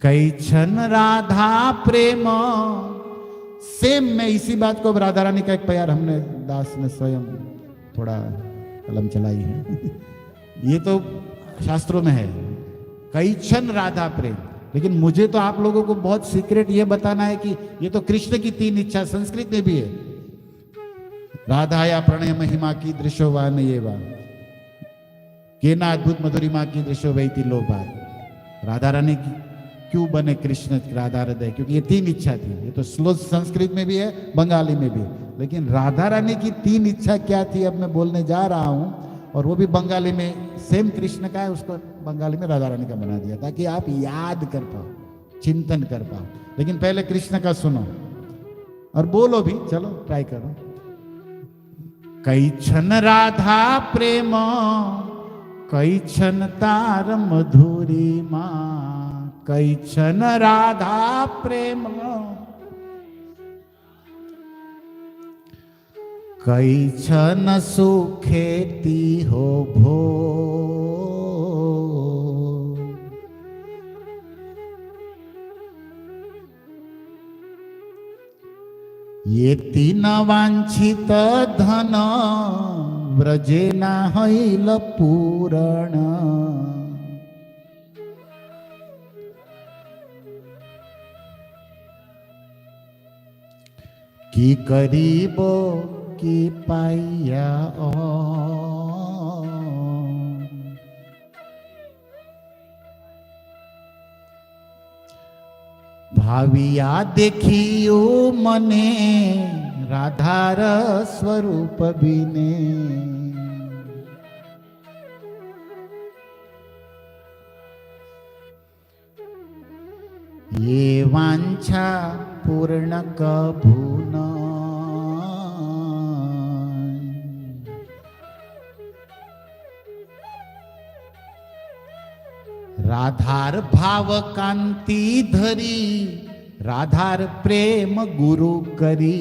कई क्षण राधा प्रेम। सेम में इसी बात को, अब राधा रानी का एक प्यार हमने दास ने स्वयं थोड़ा कलम चलाई है ये तो शास्त्रों में है, कई क्षण राधा प्रेम। लेकिन मुझे तो आप लोगों को बहुत सीक्रेट ये बताना है कि ये तो कृष्ण की तीन इच्छा संस्कृत में भी है। राधाया प्रणय महिमा की दृश्यो वान ये वा केना अद्भुत मधुरिमा की दृश्यो वैती लोभा। राधा रानी की क्यों बने कृष्ण राधा हृदय, क्योंकि ये तीन इच्छा थी। ये तो स्लो संस्कृत में भी है, बंगाली में भी है। लेकिन राधा रानी की तीन इच्छा क्या थी अब मैं बोलने जा रहा हूं, और वो भी बंगाली में सेम कृष्ण का है, उसको बंगाली में राधा रानी का बना दिया ताकि आप याद कर पाओ, चिंतन कर पाओ। लेकिन पहले कृष्ण का सुनो और बोलो भी, चलो ट्राई करो। कई क्षण राधा प्रेम, कई क्षण तार मधुरी माँ, कई क्षण राधा प्रेम, कई क्षण सुखेती हो भो। ये तीन वांछित धन व्रजे ना हईल पूरण। की करीबो की पाइया भाविया देखियो मने राधार स्वरूप बिने। ये वांछा पूर्ण कभू न। राधार भाव कांति धरी, राधार प्रेम गुरु करी।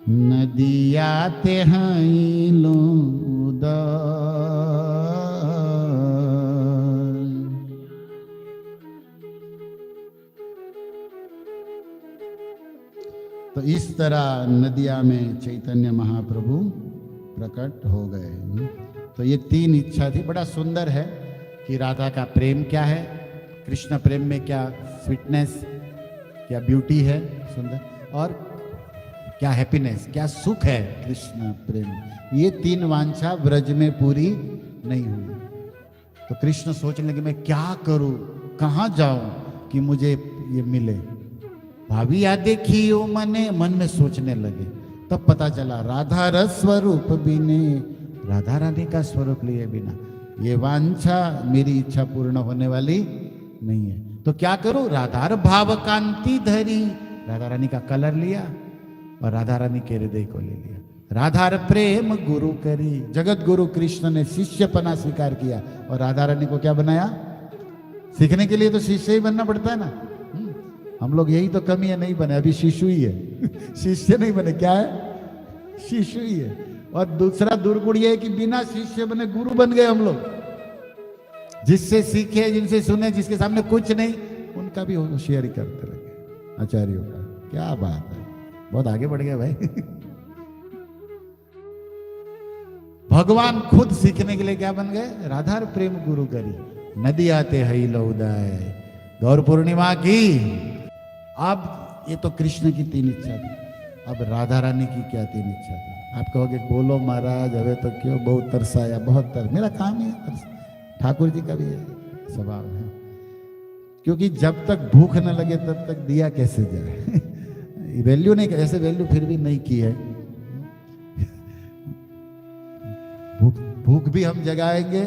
नदिया ते हईलो तो इस तरह नदिया में चैतन्य महाप्रभु प्रकट हो गए। तो ये तीन इच्छा थी। बड़ा सुंदर है कि राधा का प्रेम क्या है, कृष्ण प्रेम में क्या स्वीटनेस, क्या ब्यूटी है सुंदर, और क्या हैप्पीनेस, क्या सुख है कृष्ण प्रेम। ये तीन वांछा व्रज में पूरी नहीं हुई। तो कृष्ण सोचने लगे मैं क्या करूं, कहां जाऊं कि मुझे ये मिले। भाभी या देखियो मने, मन में सोचने लगे। तब पता चला राधा रस स्वरूप बिने, राधा रानी का स्वरूप लिए बिना ये वांछा मेरी इच्छा पूर्ण होने वाली नहीं है। तो क्या करूं, राधार भाव कांति धरी, राधा रानी का कलर लिया और राधा रानी के हृदय को ले लिया। राधार प्रेम गुरु करी, जगत गुरु कृष्ण ने शिष्यपना स्वीकार किया और राधा रानी को क्या बनाया। सीखने के लिए तो शिष्य ही बनना पड़ता है ना। हम लोग यही तो कमी है, नहीं बने, अभी शिशु ही है शिष्य नहीं बने, क्या है, शिशु ही है। और दूसरा दुर्गुण ये है कि बिना शिष्य बने गुरु बन गए हम लोग। जिससे सीखे, जिनसे सुने, जिसके सामने कुछ नहीं, उनका भी होशियारी करते लगे आचार्यों का। क्या बात है, बहुत आगे बढ़ गए भाई भगवान खुद सीखने के लिए क्या बन गए, राधार प्रेम गुरु करी। नदी आते हई लौदाय, गौर पूर्णिमा की। अब ये तो कृष्ण की तीन इच्छा थी, अब राधा रानी की क्या तीन इच्छा थी। आप कहोगे बोलो महाराज हवे तो क्यों, बहुत तरसाया, बहुत मेरा काम ही है, ठाकुर जी का भी है स्वभाव है। क्योंकि जब तक भूख न लगे तब तक दिया कैसे जाए वैल्यू नहीं, ऐसे वैल्यू फिर भी नहीं की है। भूख भी हम जगाएंगे,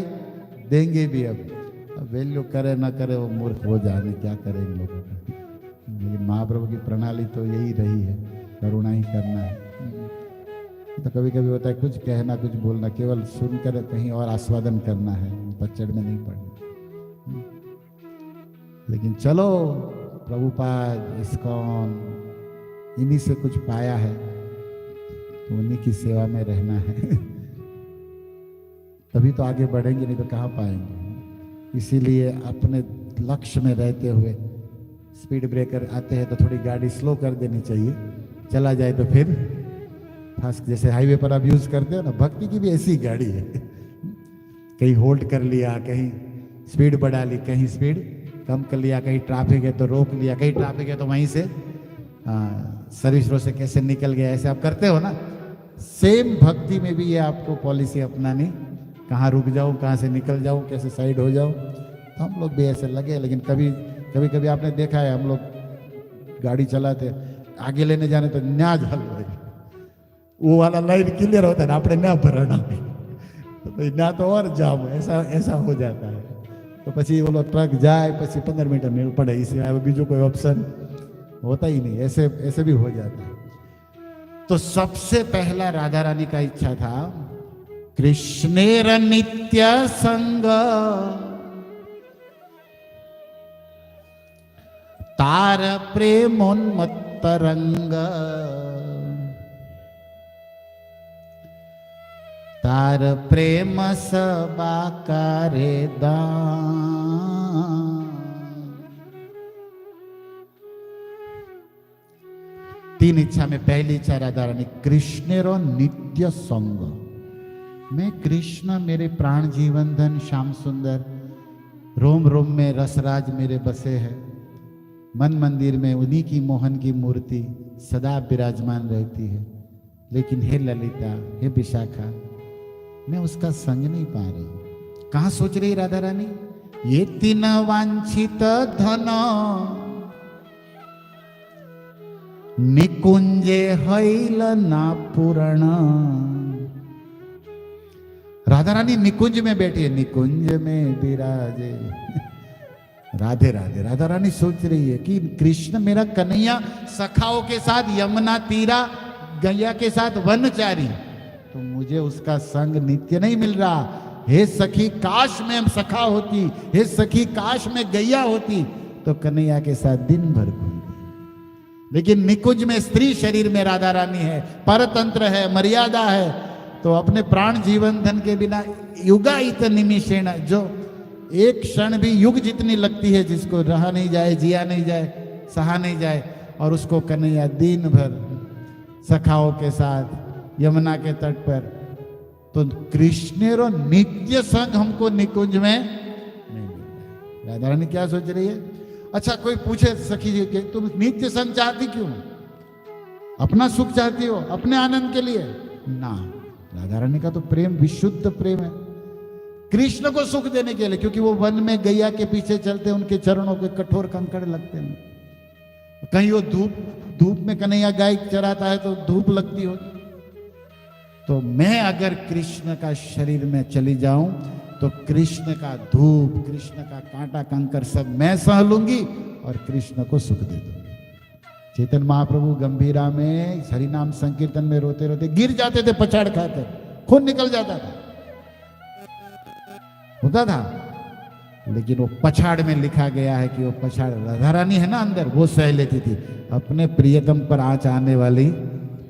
देंगे भी। अब वैल्यू करे ना करे वो मूर्ख हो जाने, क्या करेंगे लोगों का। लेकिन महाप्रभु की प्रणाली तो यही रही है, करुणा ही करना है। तो कभी कभी होता है कुछ कहना, कुछ बोलना, केवल सुनकर कहीं और आस्वादन करना है, पचड़ में नहीं पड़ना। लेकिन चलो प्रभुपाद, इस्कॉन, इन्हीं से कुछ पाया है। तो उन्हीं की सेवा में रहना है। तभी तो आगे बढ़ेंगे, नहीं तो कहाँ पाएंगे। इसीलिए अपने लक्ष्य में रहते हुए स्पीड ब्रेकर आते हैं तो थोड़ी गाड़ी स्लो कर देनी चाहिए, चला जाए तो फिर फास्ट, जैसे हाईवे पर आप यूज करते हो ना। भक्ति की भी ऐसी गाड़ी है, कहीं होल्ड कर लिया, कहीं स्पीड बढ़ा ली, कहीं स्पीड कम कर लिया, कहीं ट्रैफिक है तो रोक लिया, कहीं ट्रैफिक है तो वहीं से सर्विस रोड से कैसे निकल गया, ऐसे आप करते हो ना। सेम भक्ति में भी ये आपको पॉलिसी अपनानी, कहाँ रुक जाऊं, कहाँ से निकल जाऊं, कैसे साइड हो जाऊं। तो हम लोग भी ऐसे लगे, लेकिन कभी कभी आपने देखा है हम लोग गाड़ी चलाते आगे लेने जाने तो न्याज हल वो वाला लाइन क्लियर होता है ना, अपने ना भरना तो ना तो और जाम, ऐसा हो जाता है। तो પછી वो ट्रक जाए પછી 15 मिनट मेल पड़े, इसलिए बीजो कोई ऑप्शन होता ही नहीं, ऐसे भी हो जाता है। तो सबसे पहला राधा रानी का इच्छा था कृष्णेर नित्य संग तार प्रेमोन्मत्त रंग तार प्रेम सबाकारे दान। तीन इच्छा में पहली इच्छा राधा रानी कृष्णेरो नित्य संग। मैं कृष्ण मेरे प्राण जीवन धन श्याम सुंदर, रोम रोम में रसराज मेरे बसे हैं, मन मंदिर में उन्हीं की मोहन की मूर्ति सदा विराजमान रहती है। लेकिन हे ललिता, हे विशाखा, मैं उसका संग नहीं पा रही। कहां सोच रही राधा रानी? ये तीन वांछित धन निकुंजे हैल ना पूर्ण। राधा रानी निकुंज में बैठी है, निकुंज में विराजे। राधे राधे। राधा रानी सोच रही है कि कृष्ण मेरा कन्हैया सखाओं के साथ यमुना तीरा गैया के साथ वनचारी, तो मुझे उसका संग नित्य नहीं मिल रहा। हे सखी, काश में सखा होती, हे सखी काश में गैया होती तो कन्हैया के साथ दिन भर घूमती। लेकिन निकुंज में स्त्री शरीर में राधा रानी है, परतंत्र है, मर्यादा है, तो अपने प्राण जीवन धन के बिना युगायित निमिषेण, जो एक क्षण भी युग जितनी लगती है, जिसको रहा नहीं जाए, जिया नहीं जाए, सहा नहीं जाए, और उसको कन्हैया दिन भर सखाओं के साथ यमुना के तट पर। तो कृष्णेरो नित्य संग हमको निकुंज में नहीं मिल रहा। राधा रानी क्या सोच रही है? अच्छा, कोई पूछे सखी जी के तुम नित्य संग चाहती क्यों? अपना सुख चाहती हो, अपने आनंद के लिए ना। राधा रानी का तो प्रेम विशुद्ध प्रेम है, कृष्ण को सुख देने के लिए। क्योंकि वो वन में गैया के पीछे चलते, उनके चरणों के कठोर कंकड़ लगते हैं। कहीं वो धूप में कन्हैया गाय चराता है तो धूप लगती हो। तो मैं अगर कृष्ण का शरीर में चली जाऊं तो कृष्ण का धूप, कृष्ण का कांटा कंकर सब मैं सह लूंगी और कृष्ण को सुख दे दूंगी। चैतन्य महाप्रभु गंभीरा में हरिनाम संकीर्तन में रोते रोते गिर जाते थे, पछाड़ खाते, खून निकल जाता था, होता था। लेकिन वो पछाड़ में लिखा गया है कि वो पछाड़ राधा रानी है ना अंदर, वो सह लेती थी अपने प्रियतम पर आंच आने वाली।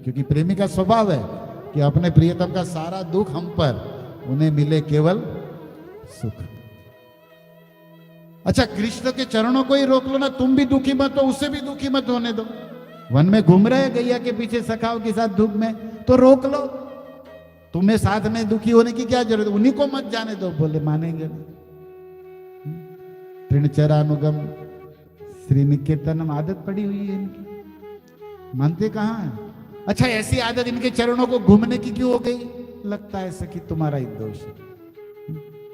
क्योंकि प्रेमी का स्वभाव है कि अपने प्रियतम का सारा दुख हम पर, उन्हें मिले केवल सुख। अच्छा, कृष्ण के चरणों को ही रोक लो ना, तुम भी दुखी मत हो, उससे भी दुखी मत होने दो। वन में घूम रहे गैया के पीछे सखाओं के साथ धूप में, तो रोक लो। तुम्हें साथ में दुखी होने की क्या जरूरत, उन्हीं को मत जाने दो। बोले मानेंगे तृणचरानुगम श्री निकेतनम आदत पड़ी हुई है इनकी, मानते कहाँ है? अच्छा, ऐसी आदत इनके चरणों को घूमने की क्यों हो गई? लगता है सखी तुम्हारा ही दोष है,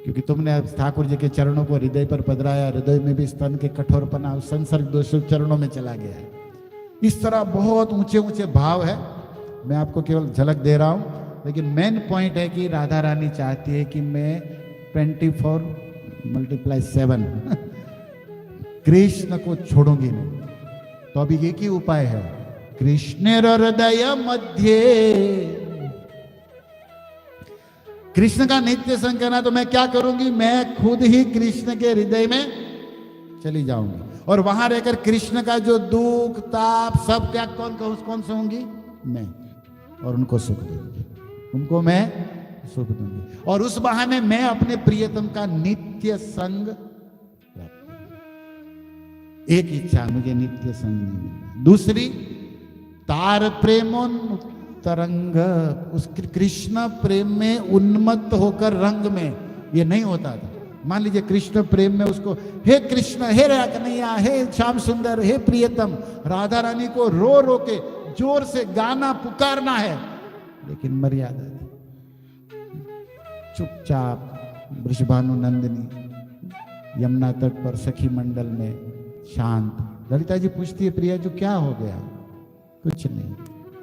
क्योंकि तुमने ठाकुर जी के चरणों को हृदय पर पधराया, हृदय में भी स्तन के कठोरपना संसर्ग दोष चरणों में चला गया है। इस तरह बहुत ऊंचे ऊंचे भाव है, मैं आपको केवल झलक दे रहा हूं। लेकिन मेन पॉइंट है कि राधा रानी चाहती है कि मैं 24 × 7 कृष्ण को छोड़ूंगी नहीं। तो अभी एक ही उपाय है, कृष्णेर हृदय मध्य। कृष्ण का नित्य संग करना, तो मैं क्या करूंगी? मैं खुद ही कृष्ण के हृदय में चली जाऊंगी और वहां रहकर कृष्ण का जो दुख ताप सब त्याग कौन से होंगी? मैं। और उनको सुख दूंगी, उनको मैं सुख दूंगी, और उस बहाने मैं अपने प्रियतम का नित्य संग प्राप्त करूंगी। एक इच्छा, मुझे नित्य संग नहीं मिल रहा। दूसरी, तार प्रेमोन्मुक्तरंग, उस कृष्ण प्रेम में उन्मत्त होकर रंग में, ये नहीं होता था। मान लीजिए कृष्ण प्रेम में उसको हे कृष्ण, हे कन्हैया, हे श्याम सुंदर, हे प्रियतम, राधा रानी को रो रो के जोर से गाना पुकारना है, लेकिन मर्यादा थी। चुपचाप वृषभानु नंदिनी यमुना तट पर सखी मंडल में शांत। ललिता जी पूछती है प्रिया जो क्या हो गया? कुछ नहीं।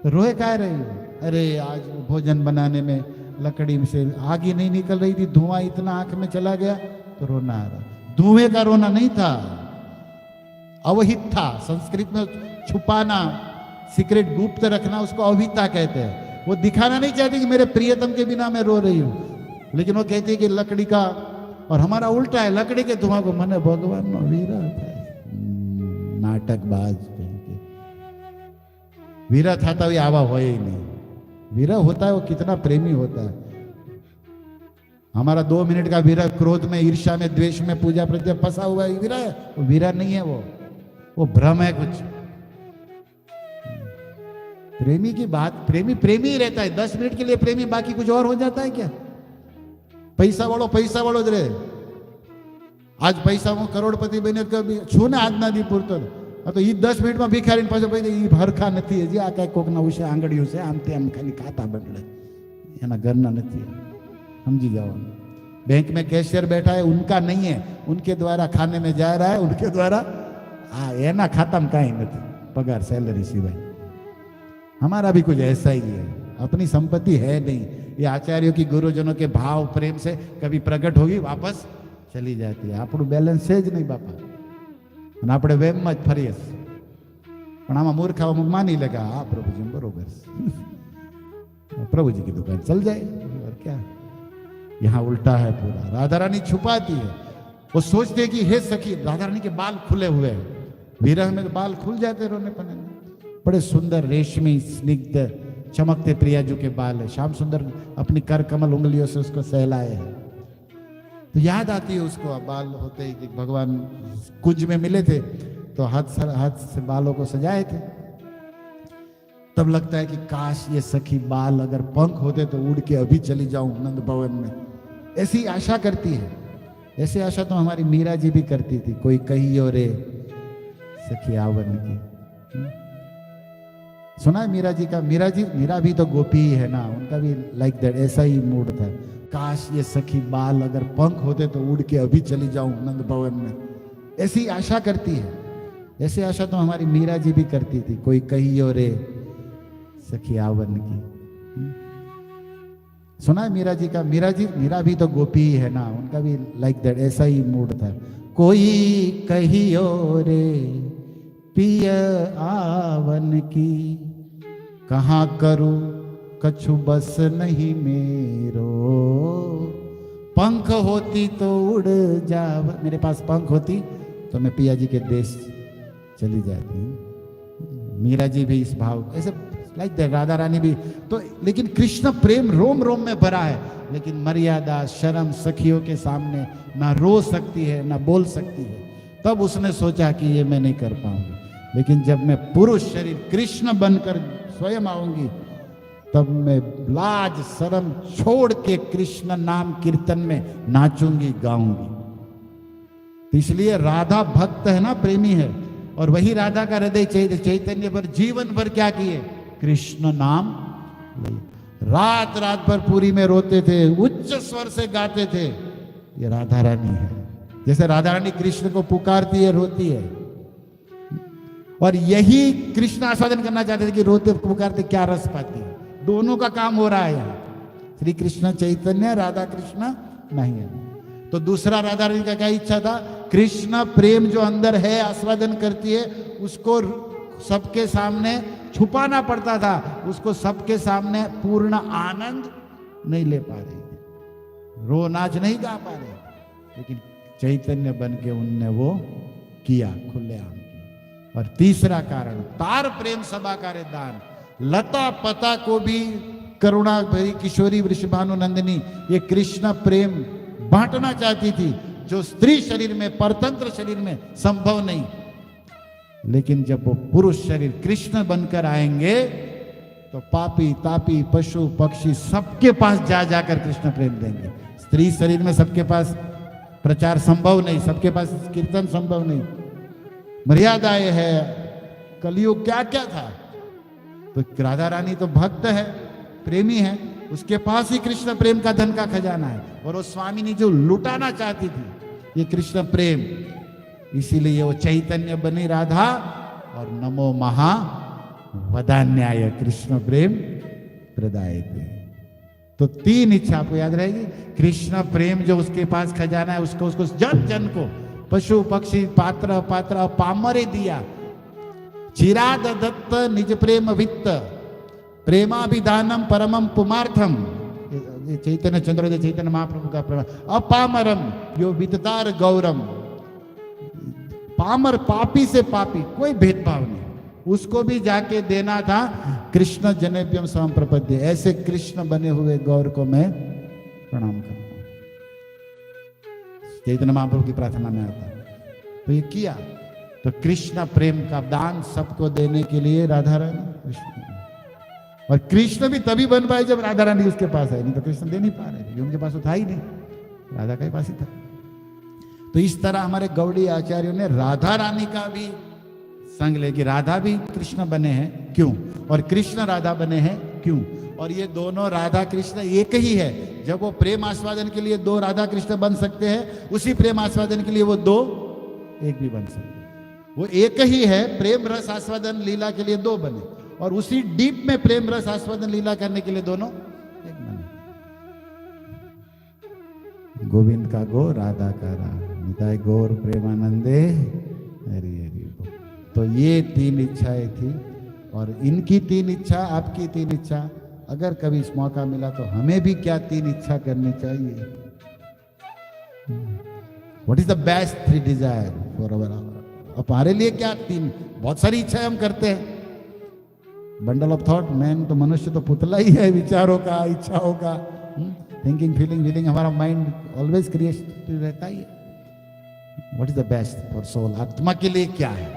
तो रोए कह रही हो? अरे आज भोजन बनाने में लकड़ी से आग ही नहीं निकल रही थी, धुआं इतना आंख में चला गया तो रोना आ रहा। धुएं का रोना नहीं था, अवहित था। संस्कृत में छुपाना, सीक्रेट गुप्त रखना, उसको अवहिता कहते हैं। वो दिखाना नहीं चाहती कि मेरे प्रियतम के बिना मैं रो रही हूं, लेकिन वो कहती है कि लकड़ी का, और हमारा उल्टा है, लकड़ी के धुआं को मने भगवान नो वीरा नाटकबाज कह के। वीरा था तो आवा हो ही नहीं। वीरा होता है वो कितना प्रेमी होता है। हमारा 2 मिनट का वीरा क्रोध में, ईर्ष्या में, द्वेष में, पूजा प्रत्ये फंसा हुआ है, वीरा है? वो वीरा नहीं है, वो भ्रम है कुछ। प्रेमी की बात, प्रेमी प्रेमी ही रहता है। 10 मिनट के लिए प्रेमी, बाकी कुछ और हो जाता है क्या? पैसा वालों रे, आज पैसा वो करोड़पति बने कभी छूने आज ना दी पूरतो, तो ये 10 मिनट में भिखारी पास हरखा नहीं जी, आ कई कोकना उसे आंगड़ियों से आम ते आम खाली खाता बदले, एना घरना नहीं, समझी जाओ। बैंक में कैशियर बैठा है, उनका नहीं है, उनके द्वारा खाने में जा रहा है, उनके द्वारा एना खाता में कहीं नहीं, पगार सैलरी सिवाय। हमारा भी कुछ ऐसा ही है, अपनी संपत्ति है नहीं। ये आचार्यों की, गुरुजनों के भाव प्रेम से कभी प्रकट होगी, वापस चली जाती है। આપણું બેલેન્સ છે જ નહીં બાપા, અને આપણે વેમમાં જ ફરીએ પણ આમાં મૂર્ખાઓમાં માની લેगा हाँ प्रभु जी बरोबर, प्रभु जी की दुकान चल जाए, और क्या। यहाँ उल्टा है पूरा। राधा रानी छुपाती है, वो सोचते कि हे सखी, राधा रानी के बाल खुले हुए हैं, विरह में बाल खुल जाते रोने पने में। बड़े सुंदर रेशमी स्निग्ध चमकते प्रियाजू के बाल है। श्याम सुंदर अपनी कर कमल उंगलियों से उसको सहलाए हैं, तो याद आती है उसको। बाल होते ही भगवान कुंज में मिले थे तो हाथ से बालों को सजाए थे, तब लगता है कि काश ये सखी बाल अगर पंख होते तो उड़ के अभी चली जाऊं नंद भवन में। ऐसी आशा करती है। ऐसी आशा तो हमारी मीरा जी भी करती थी, कोई कहियो रे सखी आवन की। सुना है मीरा जी का? मीरा भी तो गोपी ही है ना, उनका भी लाइक दैट ऐसा ही मूड था। काश ये सखी बाल अगर पंख होते तो उड़ के अभी चली जाऊं नंद भवन में। ऐसी आशा करती है। ऐसी आशा तो हमारी मीरा जी भी करती थी, कोई कहियो रे सखी आवन की। सुना है मीरा जी का? मीरा भी तो गोपी ही है ना, उनका भी लाइक दैट ऐसा ही मूड था। कोई कहियो रे पिय आवन की, कहाँ करूं कछु बस नहीं मेरो, पंख होती तो उड़ जाव। मेरे पास पंख होती तो मैं पिया जी के देश चली जाती। मीरा जी भी इस भाव, ऐसे लाइक दैट, राधा रानी भी तो। लेकिन कृष्ण प्रेम रोम रोम में भरा है, लेकिन मर्यादा, शर्म सखियों के सामने ना रो सकती है ना बोल सकती है। तब उसने सोचा कि ये मैं नहीं कर पाऊंगी, लेकिन जब मैं पुरुष शरीर कृष्ण बनकर स्वयं आऊंगी, तब मैं लाज शर्म छोड़ के कृष्ण नाम कीर्तन में नाचूंगी, गाऊंगी। तो इसलिए राधा भक्त है ना, प्रेमी है, और वही राधा का हृदय चैतन्य पर जीवन भर क्या किए? कृष्ण नाम। रात रात भर पूरी में रोते थे, उच्च स्वर से गाते थे। ये राधा रानी है। जैसे राधा रानी कृष्ण को पुकारती है, रोती है, और यही कृष्ण आस्वादन करना चाहते थे कि रोते पुकारते क्या रस पाती है। दोनों का काम हो रहा है यहाँ। श्री कृष्ण चैतन्य, राधा कृष्ण नहीं है। तो दूसरा राधा रानी का क्या इच्छा था? कृष्ण प्रेम जो अंदर है, आस्वादन करती है, उसको सबके सामने छुपाना पड़ता था। उसको सबके सामने पूर्ण आनंद नहीं ले पा रही, रो नाच नहीं गा पा रहे, लेकिन चैतन्य बन के उनने वो किया खुलेआम। और तीसरा कारण, तार प्रेम सभा करे दान। लता पता को भी करुणा भरी किशोरी वृषभानुनंदिनी ये कृष्ण प्रेम बांटना चाहती थी, जो स्त्री शरीर में, परतंत्र शरीर में संभव नहीं। लेकिन जब वो पुरुष शरीर कृष्ण बनकर आएंगे तो पापी तापी पशु पक्षी सबके पास जा जाकर कृष्ण प्रेम देंगे। स्त्री शरीर में सबके पास प्रचार संभव नहीं, सबके पास कीर्तन संभव नहीं, मर्यादाएं है, कलयुग क्या क्या था। तो राधा रानी तो भक्त है, प्रेमी है, उसके पास ही कृष्ण प्रेम का धन का खजाना है। और वो स्वामिनी जो लुटाना चाहती थी ये कृष्ण प्रेम, इसीलिए वो चैतन्य बनी राधा और नमो महा वदान्याय कृष्ण प्रेम प्रदाय थे। तो तीन इच्छा आपको याद रहेगी। कृष्ण प्रेम जो उसके पास खजाना है उसको जन जन को, पशु पक्षी पात्र अपात्र पामरे दिया। चिराद दत्त निज प्रेम वित्त प्रेमाभिधानम परमम पुमार्थम, ये चैतन्य चंद्रोदय चैतन्य महाप्रभु का प्रेम। अपामरम यो विदतार गौरम, पामर पापी से पापी कोई भेदभाव नहीं, उसको भी जाके देना था। कृष्ण जनेभ्यम स्वयं प्रपद्य, ऐसे कृष्ण बने हुए गौर को मैं प्रणाम करता हूं। चैतन्य महाप्रभु की प्रार्थना में आता है। तो ये किया, तो कृष्ण प्रेम का दान सबको देने के लिए राधा रानी कृष्ण, और कृष्ण भी तभी बन पाए जब राधा रानी उसके पास है, नहीं तो कृष्ण दे नहीं पा रहे, ये उनके पास तो था ही नहीं, राधा के पास ही था। तो इस तरह हमारे गौड़ी आचार्यों ने राधा रानी का भी संग ले कि राधा भी कृष्ण बने हैं क्यों, और कृष्ण राधा बने हैं क्यों, और ये दोनों राधा कृष्ण एक ही है। जब वो प्रेम आस्वादन के लिए दो राधा कृष्ण बन सकते हैं, उसी प्रेम आस्वादन के लिए वो दो एक भी बन सकते हैं। वो एक ही है, प्रेम रस आस्वादन लीला के लिए दो बने, और उसी डीप में प्रेम रस आस्वादन लीला करने के लिए दोनों एक बने। गोविंद का गो, राधा का रा, निताय गौर प्रेमानंदे हरि हरि। तो ये तीन इच्छाएं थी, और इनकी तीन इच्छा, आपकी तीन इच्छा, अगर कभी इस मौका मिला तो हमें भी क्या तीन इच्छा करनी चाहिए। What is the best three desire for our, हमारे लिए क्या तीन, बहुत सारी इच्छाएं हम करते हैं। बंडल ऑफ थॉट, मैन तो मनुष्य तो पुतला ही है विचारों का, इच्छाओं का, थिंकिंग फीलिंग विलिंग, हमारा माइंड ऑलवेज क्रिएटिव रहता ही है। What is the best for soul, आत्मा के लिए क्या है,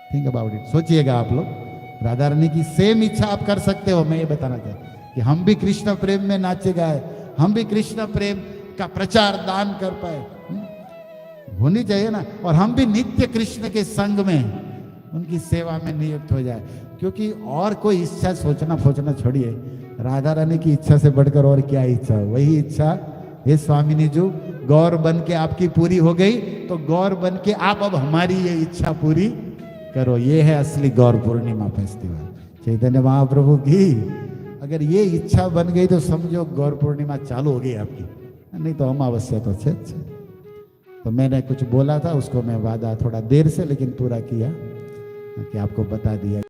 थिंक अबाउट इट, सोचिएगा आप लोग। राधा रानी की सेम इच्छा आप कर सकते हो। मैं ये बताना चाहता कि हम भी कृष्ण प्रेम में नाचे गाए, हम भी कृष्ण प्रेम का प्रचार दान कर पाए, होनी चाहिए ना, और हम भी नित्य कृष्ण के संग में उनकी सेवा में नियुक्त हो जाए। क्योंकि और कोई इच्छा सोचना फोचना छोड़िए, राधा रानी की इच्छा से बढ़कर और क्या इच्छा, वही इच्छा हे स्वामिनी जो गौर बन के आपकी पूरी हो गई, तो गौर बन के आप अब हमारी ये इच्छा पूरी करो। ये है असली गौर पूर्णिमा फेस्टिवल चैतन्य महाप्रभु की। अगर ये इच्छा बन गई तो समझो गौर पूर्णिमा चालू हो गई आपकी, नहीं तो अमावस्या तो अच्छे। तो मैंने कुछ बोला था उसको मैं वादा थोड़ा देर से लेकिन पूरा किया कि आपको बता दिया।